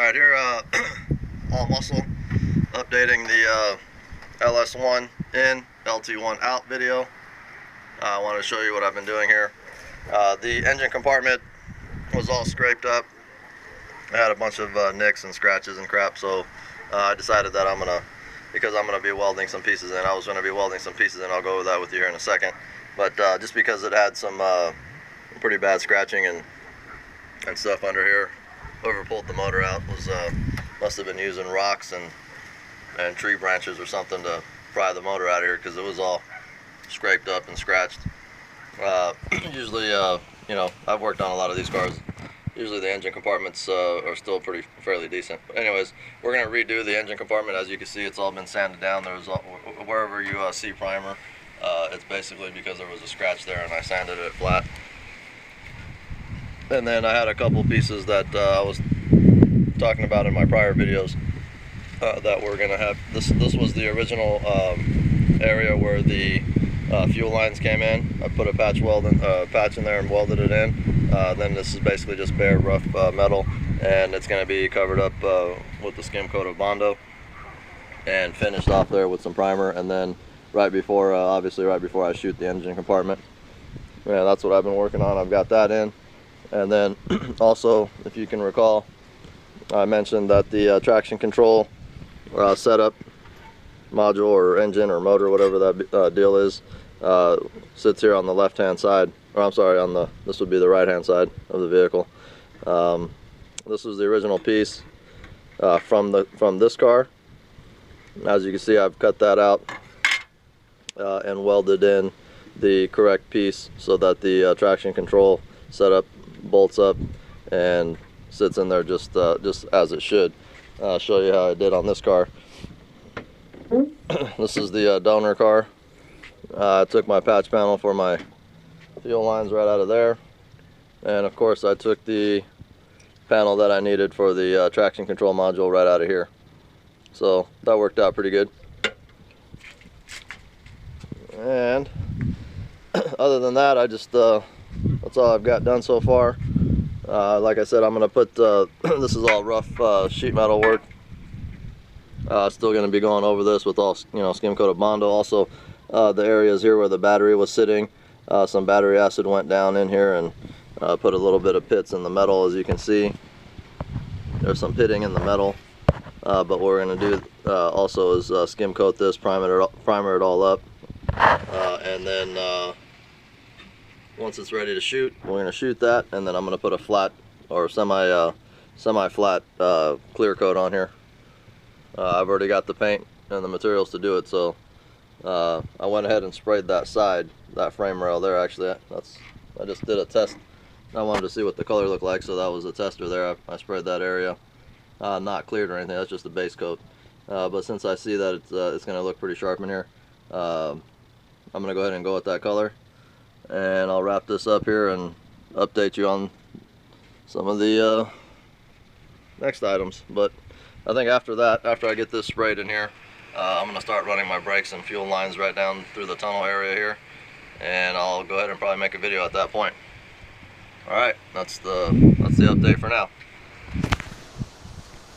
Alright, here all muscle, updating the LS1 in, LT1 out video. I want to show you what I've been doing here. The engine compartment was all scraped up. I had a bunch of nicks and scratches and crap, so I decided that because I'm gonna be welding some pieces in. I was gonna be welding some pieces in. I'll go over that with you here in a second. But just because it had some pretty bad scratching and stuff under here, whoever pulled the motor out must have been using rocks and tree branches or something to pry the motor out of here, because it was all scraped up and scratched. Usually, you know, I've worked on a lot of these cars. Usually the engine compartments are still fairly decent. But anyways, we're going to redo the engine compartment. As you can see, it's all been sanded down. Wherever you see primer, it's basically because there was a scratch there and I sanded it flat. And then I had a couple pieces that I was talking about in my prior videos that we're going to have. This was the original area where the fuel lines came in. I put a patch in there and welded it in. Then this is basically just bare rough metal, and it's going to be covered up with the skim coat of Bondo and finished off there with some primer. And then obviously right before I shoot the engine compartment, yeah, that's what I've been working on. I've got that in. And then also, if you can recall, I mentioned that the traction control setup module or engine or motor, whatever that deal is, sits here on the left hand side, or I'm sorry, this would be the right hand side of the vehicle. This was the original piece from this car. As you can see, I've cut that out and welded in the correct piece so that the traction control setup bolts up and sits in there just as it should. I'll show you how I did on this car. This is the donor car. I took my patch panel for my fuel lines right out of there, and of course I took the panel that I needed for the traction control module right out of here. So that worked out pretty good. And other than that, I just that's all I've got done so far. Like I said, I'm gonna put this is all rough sheet metal work. Still going to be going over this with all, you know, skim coat of Bondo. Also, the areas here where the battery was sitting, some battery acid went down in here and put a little bit of pits in the metal. As you can see, there's some pitting in the metal. But what we're going to do also is skim coat this, primer it all up, and then once it's ready to shoot, we're going to shoot that, and then I'm going to put a flat or semi-flat clear coat on here. I've already got the paint and the materials to do it, so I went ahead and sprayed that frame rail there. Actually, I just did a test. I wanted to see what the color looked like, so that was a tester there. I sprayed that area, not cleared or anything. That's just a base coat. But since I see that it's going to look pretty sharp in here, I'm going to go ahead and go with that color, and I'll wrap this up here and update you on some of the next items. But I think after I get this sprayed in here, I'm going to start running my brakes and fuel lines right down through the tunnel area here, and I'll go ahead and probably make a video at that point. Alright, that's the update for now.